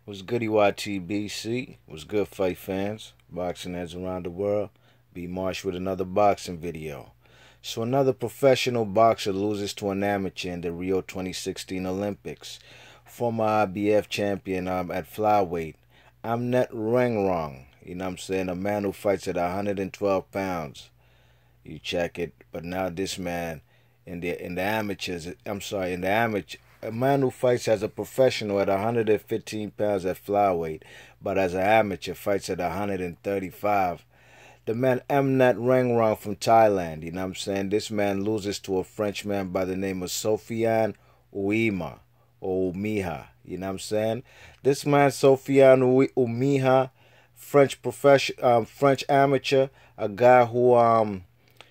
What's goody YTBC? What's good, fight fans? Boxing heads around the world. B Marsh with another boxing video. So another professional boxer loses to an amateur in the Rio 2016 Olympics. Former IBF champion at flyweight, Amnat Ruenroeng. You know what I'm saying? A man who fights at 112 pounds. You check it. But now this man in the amateurs, in the amateur, a man who fights as a professional at 115 pounds at flyweight, but as an amateur fights at 135. The man Amnat Ruenroeng from Thailand, you know what I'm saying? This man loses to a Frenchman by the name of Sofiane Oumiha, or Oumiha, you know what I'm saying? This man Sofiane Oumiha, French amateur, a guy who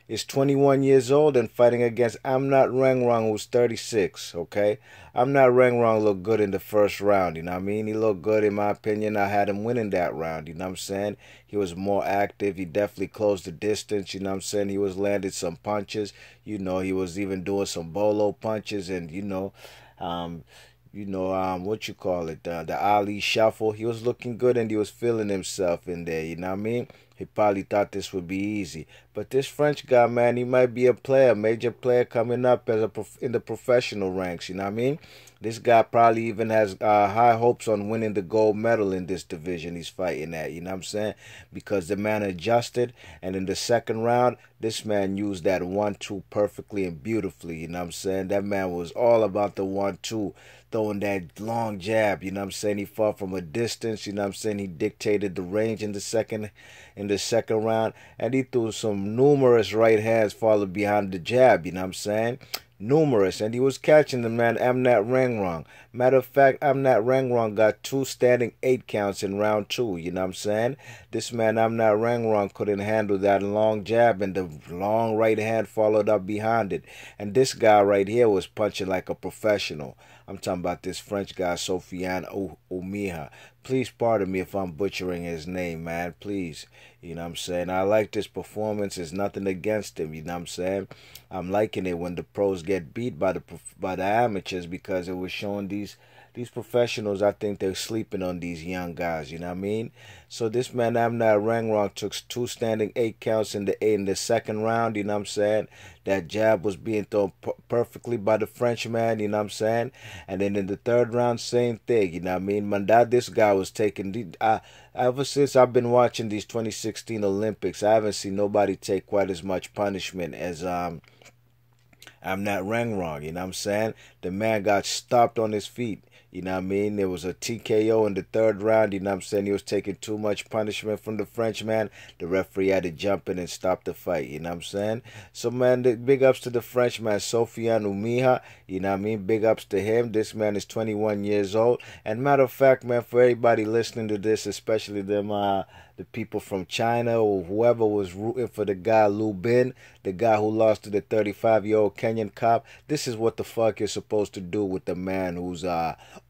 is 21 years old and fighting against Amnat Ruenroeng, who's 36, okay? Amnat Ruenroeng looked good in the first round, you know what I mean? He looked good, in my opinion. I had him winning that round, you know what I'm saying? He was more active. He definitely closed the distance, you know what I'm saying? He was landing some punches. You know, he was even doing some bolo punches and, what you call it, the Ali shuffle. He was looking good and he was feeling himself in there, you know what I mean? He probably thought this would be easy. But this French guy, man, he might be a player, major player coming up as in the professional ranks, you know what I mean? This guy probably even has high hopes on winning the gold medal in this division he's fighting at, you know what I'm saying? Because the man adjusted, and in the second round, this man used that 1-2 perfectly and beautifully, you know what I'm saying? That man was all about the 1-2, throwing that long jab, you know what I'm saying? He fought from a distance, you know what I'm saying? He dictated the range in the second round, and he threw some numerous right hands followed behind the jab, you know what I'm saying? Numerous, and he was catching the man Amnat Ruenroeng. Matter of fact, Amnat Ruenroeng got 2 standing 8 counts in round 2, you know what I'm saying? This man Amnat Ruenroeng couldn't handle that long jab, and the long right hand followed up behind it. And this guy right here was punching like a professional. I'm talking about this French guy, Sofiane Oumiha. Please pardon me if I'm butchering his name, man. Please. You know what I'm saying? I like this performance. There's nothing against him. You know what I'm saying? I'm liking it when the pros get beat by the amateurs, because it was showing these professionals, I think they're sleeping on these young guys, you know what I mean? So this man Amnat Ruenroeng took 2 standing 8 counts in the second round, you know what I'm saying? That jab was being thrown perfectly by the Frenchman, you know what I'm saying? And then in the third round, same thing, you know what I mean? Man, this guy was taking ever since I've been watching these 2016 Olympics, I haven't seen nobody take quite as much punishment as Amnat Ruenroeng, you know what I'm saying? The man got stopped on his feet. You know what I mean? There was a TKO in the third round. You know what I'm saying? He was taking too much punishment from the Frenchman. The referee had to jump in and stop the fight. You know what I'm saying? So, man, big ups to the Frenchman, Sofiane Oumiha. You know what I mean? Big ups to him. This man is 21 years old. And matter of fact, man, for everybody listening to this, especially them, the people from China or whoever was rooting for the guy Lu Bin, the guy who lost to the 35-year-old Kenyan cop, this is what the fuck you're supposed to do with the man who's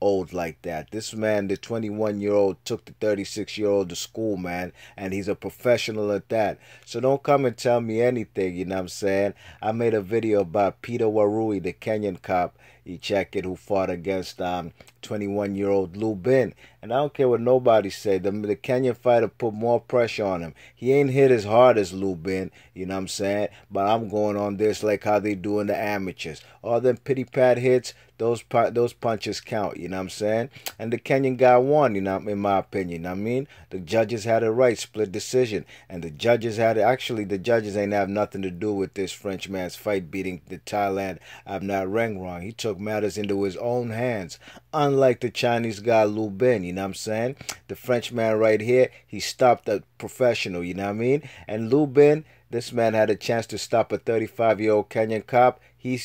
old like that. This man, the 21-year-old, took the 36-year-old to school, man, and he's a professional at that. So don't come and tell me anything, you know what I'm saying? I made a video about Peter Warui, the Kenyan cop, you check it, who fought against 21-year-old Lu Bin. And I don't care what nobody say. The Kenyan fighter put more pressure on him. He ain't hit as hard as Lu Bin, you know what I'm saying? But I'm going on this like how they do in the amateurs. All them pity-pat hits, those punches count, you know what I'm saying? And the Kenyan guy won, you know, in my opinion, you know what I mean? The judges had it right, split decision. And the judges had it, actually, the judges ain't have nothing to do with this Frenchman's fight beating the Thailand Amnat Ruenroeng. He took matters into his own hands, unlike the Chinese guy Lu Bin, you know what I'm saying? The Frenchman right here, he stopped the professional, you know what I mean? And Lu Bin, this man had a chance to stop a 35-year-old Kenyan cop. He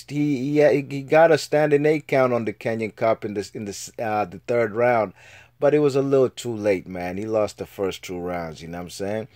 got a standing 8 count on the Kenyan cop in the third round, but it was a little too late, man. He lost the first 2 rounds, you know what I'm saying?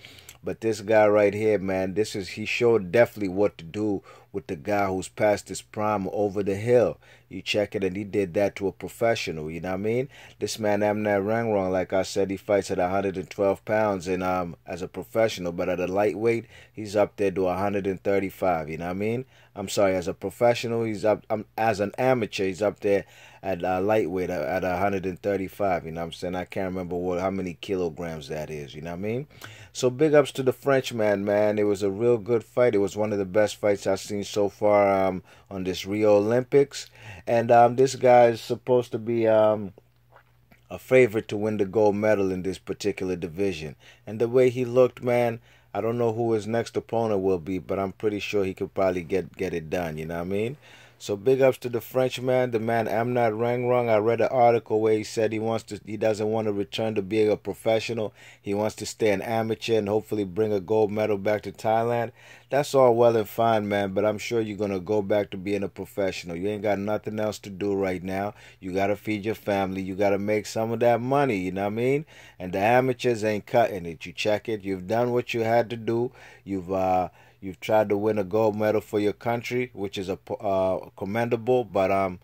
But this guy right here, man, he showed definitely what to do with the guy who's past his prime over the hill. You check it, and he did that to a professional. You know what I mean? This man Amnat Ruenroeng, like I said, he fights at 112 pounds and as a professional, but at a lightweight, he's up there to 135. You know what I mean? I'm sorry, as a professional, he's up. As an amateur, he's up there at lightweight at 135. You know what I'm saying? I can't remember how many kilograms that is. You know what I mean? So big ups to the Frenchman, man. It was a real good fight. It was one of the best fights I've seen so far on this Rio Olympics. And this guy is supposed to be a favorite to win the gold medal in this particular division. And the way he looked, man, I don't know who his next opponent will be, but I'm pretty sure he could probably get it done. You know what I mean? So big ups to the Frenchman, the man Amnat Ruenroeng. I read an article where he said he doesn't want to return to being a professional. He wants to stay an amateur and hopefully bring a gold medal back to Thailand. That's all well and fine, man, but I'm sure you're going to go back to being a professional. You ain't got nothing else to do right now. You got to feed your family. You got to make some of that money, you know what I mean? And the amateurs ain't cutting it. You check it. You've done what you had to do. You've tried to win a gold medal for your country, which is commendable. But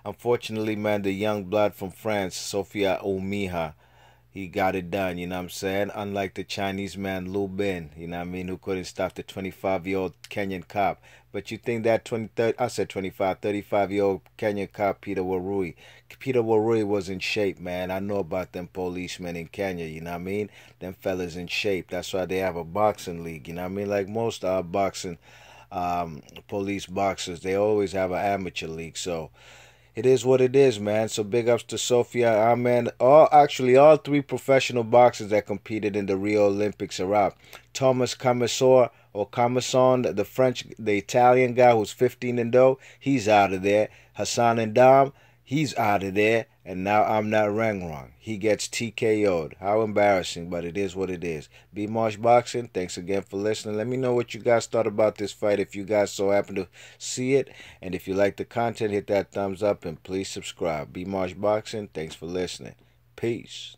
unfortunately, man, the young blood from France, Sofiane Oumiha, he got it done. You know what I'm saying? Unlike the Chinese man Lu Bin, you know what I mean, who couldn't stop the 25-year-old Kenyan cop. But you think that 35-year-old Kenyan cop Peter Warui was in shape, man. I know about them policemen in Kenya, you know what I mean? Them fellas in shape. That's why they have a boxing league, you know what I mean? Like most boxing police boxers, they always have an amateur league. So it is what it is, man. So big ups to Sophia. Man, all three professional boxers that competed in the Rio Olympics are out. Thomas Camisor or Camisson, the Italian guy who's 15-0, he's out of there. Hassan Ndam, he's out of there. And now Amnat Ruenroeng, he gets TKO'd. How embarrassing, but it is what it is. B Marsh Boxing, thanks again for listening. Let me know what you guys thought about this fight if you guys so happen to see it. And if you like the content, hit that thumbs up and please subscribe. B Marsh Boxing, thanks for listening. Peace.